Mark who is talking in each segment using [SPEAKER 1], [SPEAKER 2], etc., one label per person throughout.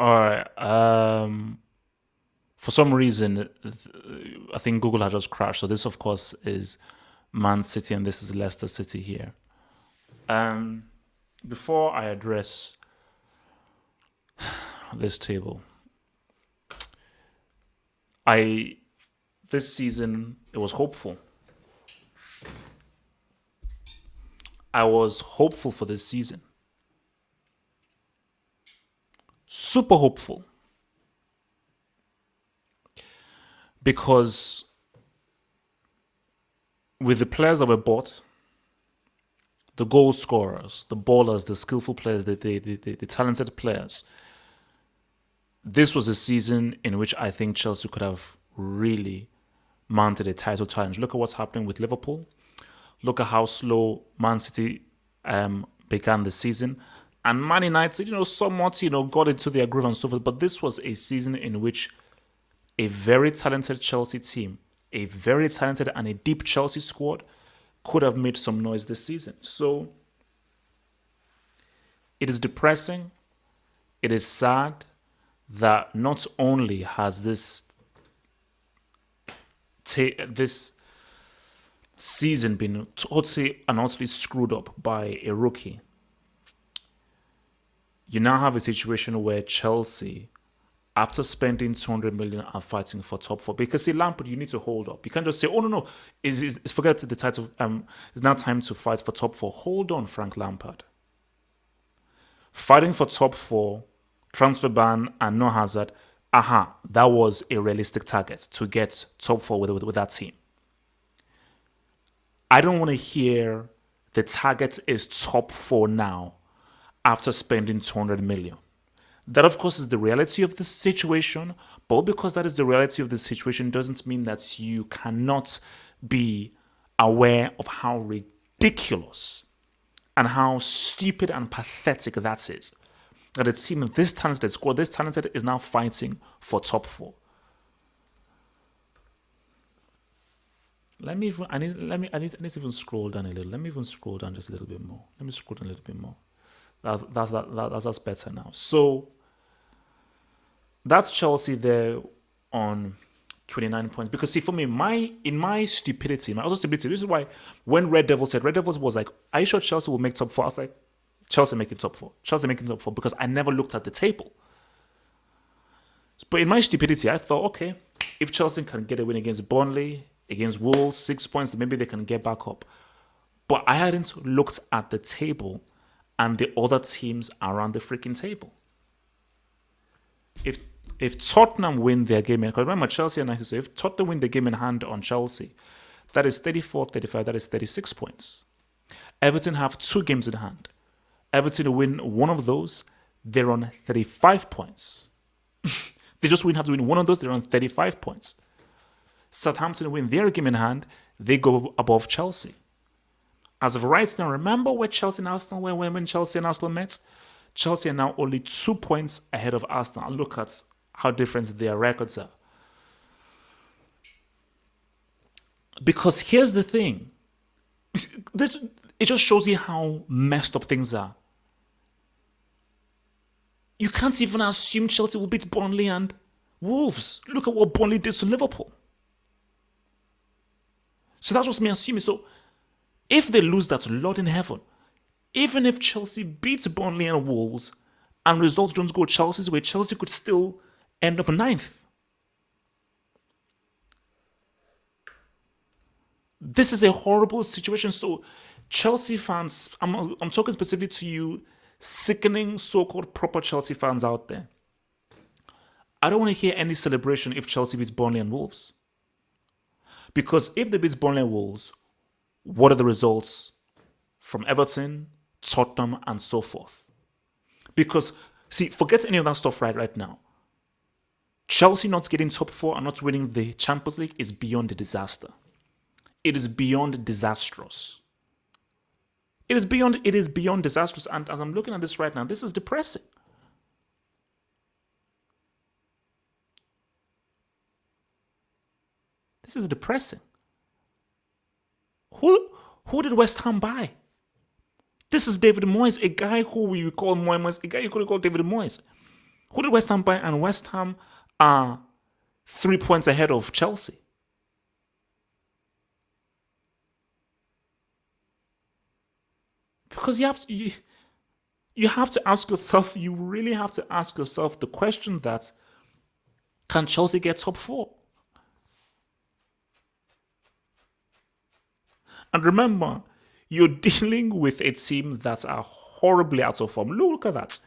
[SPEAKER 1] All right. For some reason, I think Google had just crashed. So this, of course, is Man City, and this is Leicester City here. Um, Before I address this table, I this season it was hopeful. I was hopeful for this season, super hopeful, because with the players that were bought, the goal scorers, the ballers, the skillful players, the talented players, this was a season in which I think Chelsea could have really mounted a title challenge. Look at what's happening with Liverpool. Look at how slow Man City began the season. And Man United, somewhat, got into their groove and so forth. But this was a season in which a very talented Chelsea team, a very talented and a deep Chelsea squad could have made some noise this season. So it is depressing. It is sad that not only has this season been totally and utterly screwed up by a rookie, you now have a situation where Chelsea, after spending 200 million, are fighting for top four. Because see, Lampard, you need to hold up. You can't just say, "Oh no, it's forget the title. It's now time to fight for top four." Hold on, Frank Lampard. Fighting for top four, transfer ban, and no Hazard. That was a realistic target to get top four with that team. I don't want to hear the target is top four now after spending 200 million. That, of course, is the reality of the situation, but because that is the reality of the situation doesn't mean that you cannot be aware of how ridiculous and how stupid and pathetic that is. That a team of this talented squad, this talented, is now fighting for top four. I need to even scroll down a little. Let me even scroll down just a little bit more. Let me scroll down a little bit more. That's better now. So that's Chelsea there on 29 points. Because see, for me, in my stupidity, my other stupidity, this is why when Red Devils was like, "Are you sure Chelsea will make top four?" I was like, Chelsea making top four. Chelsea making top four, because I never looked at the table. But in my stupidity, I thought, okay, if Chelsea can get a win against Burnley, against Wolves, 6 points, maybe they can get back up. But I hadn't looked at the table and the other teams around the freaking table. If Tottenham win their game, because remember Chelsea and United, so if Tottenham win the game in hand on Chelsea, that is 34, 35, that is 36 points. Everton have 2 games in hand. Everton win one of those, they're on 35 points. They just have to win one of those, they're on 35 points. Southampton win their game in hand, they go above Chelsea. As of right now, remember where Chelsea and Arsenal were when Chelsea and Arsenal met? Chelsea are now only 2 points ahead of Arsenal. And look at how different their records are. Because here's the thing. It just shows you how messed up things are. You can't even assume Chelsea will beat Burnley and Wolves. Look at what Burnley did to Liverpool. So that's what's me assuming. So if they lose that, Lord in heaven, even if Chelsea beats Burnley and Wolves and results don't go Chelsea's way, Chelsea could still end up ninth. This is a horrible situation. So Chelsea fans, I'm talking specifically to you, sickening so-called proper Chelsea fans out there. I don't want to hear any celebration if Chelsea beats Burnley and Wolves. Because if they beat Burnley and Wolves, what are the results from Everton, Tottenham, and so forth? Because, see, forget any of that stuff right now. Chelsea not getting top 4 and not winning the Champions League is beyond a disaster. It is beyond disastrous. It is beyond disastrous. And as I'm looking at this right now, this is depressing. This is depressing. Who did West Ham buy? This is David Moyes, a guy who we call Moyes, a guy you could call David Moyes. Who did West Ham buy? And West Ham are 3 points ahead of Chelsea. Because you have to ask yourself, you really have to ask yourself the question that, can Chelsea get top four? And remember, you're dealing with a team that are horribly out of form. Look at that.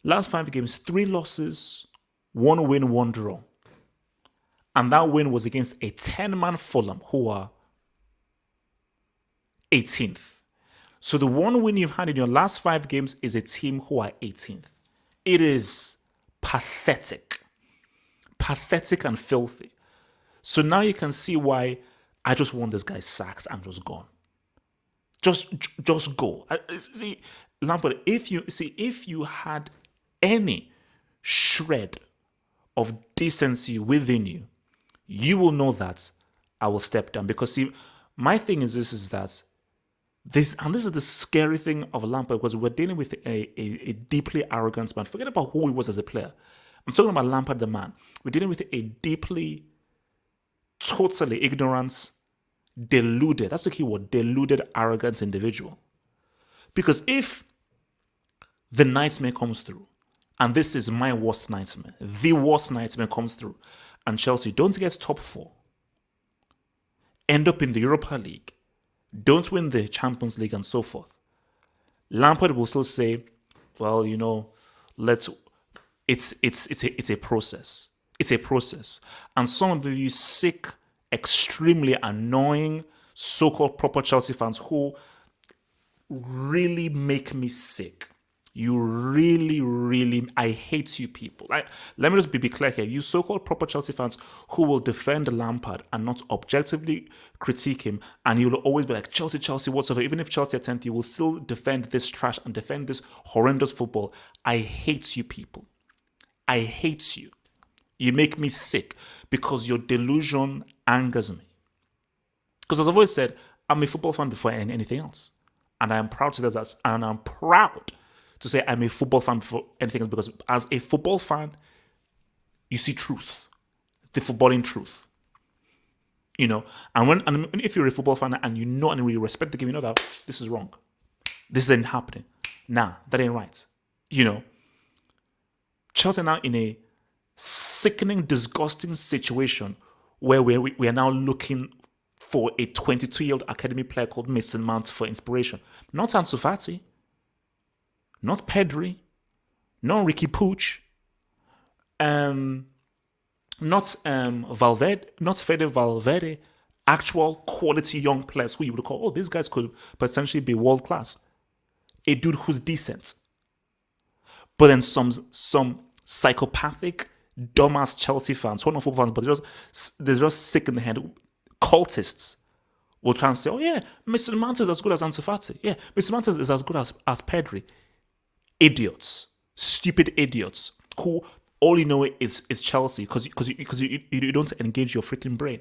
[SPEAKER 1] Last 5 games, 3 losses, 1 win, 1 draw. And that win was against a 10-man Fulham, who are 18th. So the one win you've had in your last 5 games is a team who are 18th. It is pathetic. Pathetic and filthy. So now you can see why I just want this guy sacked and just gone. Just go. See, Lampard, if you had any shred of decency within you, you will know that I will step down. Because see, my thing is that this is the scary thing of Lampard, because we're dealing with a deeply arrogant man. Forget about who he was as a player. I'm talking about Lampard the man. We're dealing with a deeply, totally ignorant, deluded, that's the key word, deluded, arrogant individual. Because if the nightmare comes through, and this is my worst nightmare, the worst nightmare comes through, and Chelsea don't get top 4, end up in the Europa League, don't win the Champions League and so forth, Lampard will still say, well, it's a process. It's a process. And some of you sick, extremely annoying, so-called proper Chelsea fans who really make me sick. You really, really, I hate you people. Let me just be clear here. You so-called proper Chelsea fans who will defend Lampard and not objectively critique him, and you will always be like, Chelsea, whatsoever. Even if Chelsea are 10th, you will still defend this trash and defend this horrendous football. I hate you people. I hate you. You make me sick because your delusion angers me. Because as I've always said, I'm a football fan before anything else. And I am proud to say that. And I'm proud to say I'm a football fan before anything else, because as a football fan, you see truth. The footballing truth. And if you're a football fan and you know and you respect the game, you know that this is wrong. This ain't happening. Nah, that ain't right. Chelsea are now in a sickening, disgusting situation where we are now looking for a 22-year-old academy player called Mason Mount for inspiration. Not Ansu Fati, not Pedri, not Ricky Puig, not Valverde, not Fede Valverde, actual quality young players who you would call, these guys could potentially be world class. A dude who's decent. But then some psychopathic, dumbass Chelsea fans, not football fans, but they're just sick in the head, cultists will try and say, oh yeah, Mr. Mount is as good as Ansu Fati. Yeah, Mr. Mount is as good as Pedri. Idiots. Stupid idiots who all you know is Chelsea because you don't engage your freaking brain.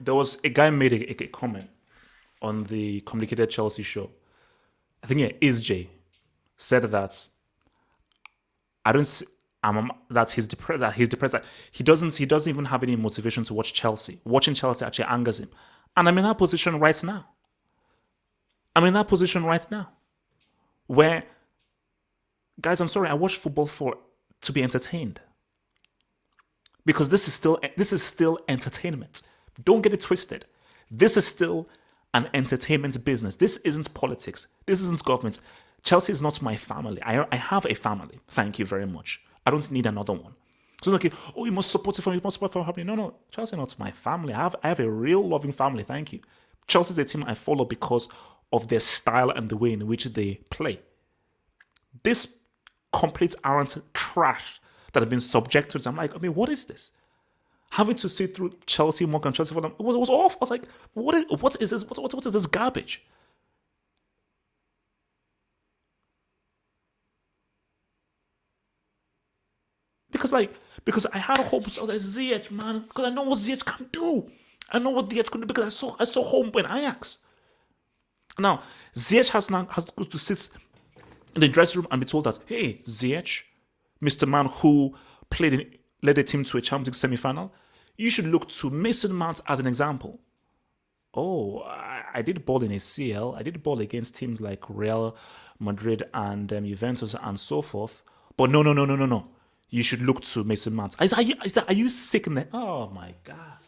[SPEAKER 1] There was a guy made a comment on the Communicated Chelsea show. I think Isjay said that that he's depressed. That he doesn't even have any motivation to watch Chelsea. Watching Chelsea actually angers him, and I'm in that position right now. Where, guys, I'm sorry, I watch football to be entertained, because this is still entertainment. Don't get it twisted. This is still an entertainment business. This isn't politics. This isn't government. Chelsea is not my family. I have a family. Thank you very much. I don't need another one. So like, you must support it from, you must support from family. No, Chelsea is not my family. I have a real loving family. Thank you. Chelsea is a team I follow because of their style and the way in which they play. This complete arrant trash that have been subjected to, I'm like, what is this? Having to sit through Chelsea mock and Chelsea for them, it was awful. I was like, what is this? What is this garbage? Because I had hopes of Ziyech, man, because I know what Ziyech can do. I know what Ziyech can do because I saw home in Ajax. Now, Ziyech has to sit in the dressing room and be told that, hey, Ziyech, Mr. Man who led the team to a Champions League semi-final, you should look to Mason Mount as an example. Oh, I did ball in a CL. I did ball against teams like Real Madrid and Juventus and so forth. But no. You should look to Mason Mount. Are you sick in the... Oh, my God.